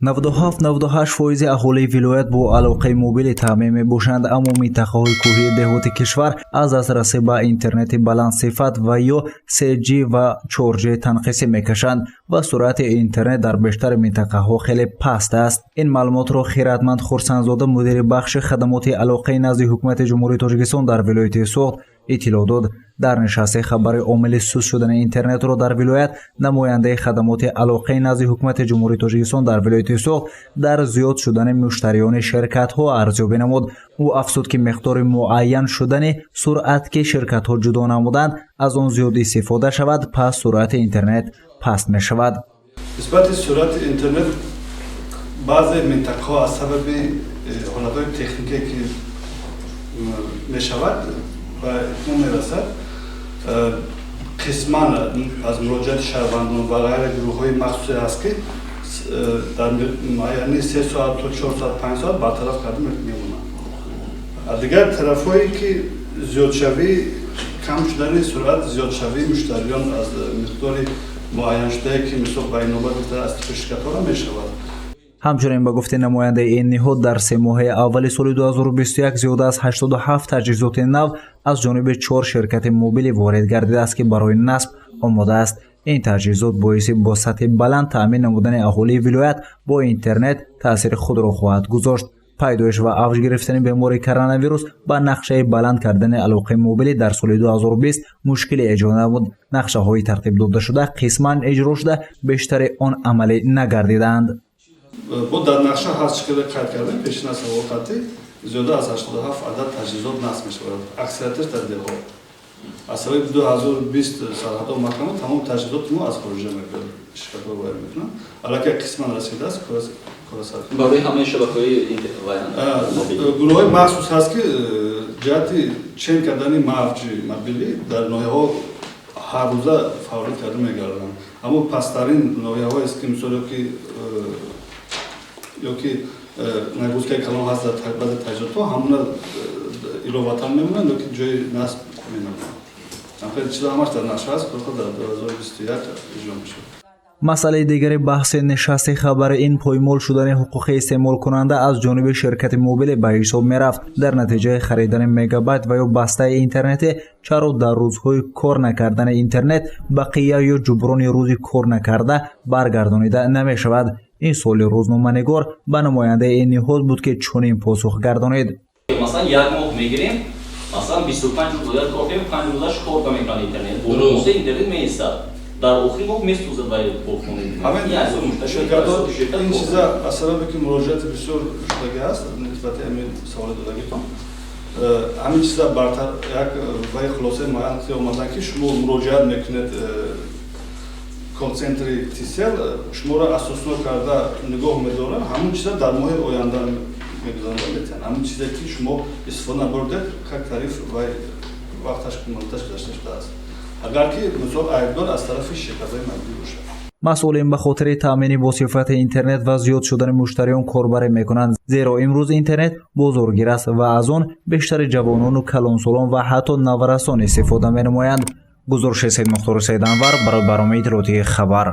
97-98% аҳолии вилоят бо алоқаи мобилӣ таъмин мебошанд, аммо минтақаҳои кӯҳии деҳоти кишвар аз дастрасӣ ба интернети баландсифат ва ё 3G ва 4G танқисӣ мекашанд ва суръати интернет дар бештари минтақаҳо хеле паст аст. Ин маълумотро Хиратманд Хурсанзода, мудири бахши хадамоти алоқаи назди ҳукумати ҷумҳурии Тоҷикистон дар вилояти Суғд иттилоъ дод. дар нишасти хабари омили суст шудани интернетро дар вилоят, намояндаи хадамоти алоқаи назди ҳукумати ҷумҳурии Тоҷикистон дар вилояти Суғд дар зиёд шудани муштариёни ширкатҳо арзёбӣ намуд. ӯ афзуд ки миқдори муайян шудани суръат ки ширкатҳо ҷудо намуданд аз он зиёд истифода шавад, пас суръати интернет паст мешавад. нисбати суръати интернет баъзе минтақаҳо аз сабаби ҳолатҳои технике ки мешавад ба итмом мерасад, қисман аз муроҷиати шаҳрвандон ва ғайра гурӯҳҳои махсусе ҳаст ки дар яъни 3 соат то 4 соат 5 соат бартараф карда мемонанд. Дигар тарафҳое ки зиёдшавии кам шудани суръат, зиёдшавии муштариён аз миқдори муайяншудае ки мисол ба инобат гуфта аз типи ширкатҳоро мешавад. ҳамчунин ба гуфти намояндаи ин ниҳод, дар 3 моҳаи аввали соли 2021 зиёда аз 87 таҷҳизоти нав аз ҷониби 4 ширкати мобилӣ ворид гардидааст ки барои насб омода аст. ин таҷҳизот боиси бо сатҳи баланд таъмин намудани аҳолии вилоят бо интернет таъсири худро хоҳад гузошт. пайдоиш ва авҷ гирифтани бемории коронавирус ба нақшаи баланд кардани алоқаи мобилӣ дар соли 2020 мушкилӣ эҷод намуд. нақшаҳои тартиб додашуда қисман эҷро шуда, бештари он амалӣ нагардидаанд. бо дар нақша ҳаст шикли қайд кардем пешин аз ҳавоқатӣ зиёда аз 87 адад таҷҳизот насб мешавад, аксарiyаташ дар деҳот. аз сабаби 2020 сарҳадҳо маҳкама тамом таҷҳизоти мо аз хориҷа мекунад, ширкатҳо вайрон мекунанд, аллакай қисман расидааст барои ҳамаи шабакаҳои гурӯҳҳои махсус ҳаст ки ҷиҳати чен кардани мавҷи мобилӣ дар ноҳияҳо ҳар рӯза фаъолият карда мегарданд. аммо пасттарин ноҳияҳоест ки мисол ёки нагрузкаи калон ҳаст дар баъзе таҷҳизотҳо, ҳамуна иловатан мемонанд ёки ҷои насб менамоянд. хеле чиза ҳамаш дар нақша ҳаст, дар 2021 иҷро мешавад. масъалаи дигари баҳси нишасти хабари ин поймол шудани ҳуқуқи истеъмолкунанда аз ҷониби ширкати мобилӣ ба ҳисоб мерафт. дар натиҷаи харидани мегабайт ва ё бастаи интернете, чаро дар рӯзҳои кор накардани интернет бақия ё ҷуброни рӯзи кор накарда баргардонида намешавад. ин соли рӯзноманигор ба намояндаи ин ниҳод буд ки чунин посух гардонид. масалан як моҳ мегирем, масалан 25 рӯз бояд кор кунем, 5 рӯзаш кор намекунад интернет. бо интернет меистад. дар охири моҳ месӯзад ва бохонед. ин чиза аз сабабе ки муроҷиати бисёр шудагӣ ҳаст нисбати ҳамин саволи додагитон. ҳамин чиза бартар як вай хулосаи муайян омадан ки шумо муроҷиат мекунед колл-центри тисел, шуморо асосно карда нигоҳ медоранд, ҳамин чиза дар моҳи оянда мегузаронда метавонад. ҳамин чизе ки шумо истифода набурдед, как тариф вай вақташ монтаж гашта шудааст. агар ки мисол айбдор аз тарафи ширкатҳои мобилӣ бошад. масъулин ба хотири таъмини босифати интернет ва зиёд шудани муштариён корбарӣ мекунанд, зеро имрӯз интернет бозоргир аст ва аз он бештари ҷавонону калонсолон ва ҳатто наварасон истифода менамоянд. гузориши Сайид Мухтор Саид Анвар барои барномаи иттилоотии хабар.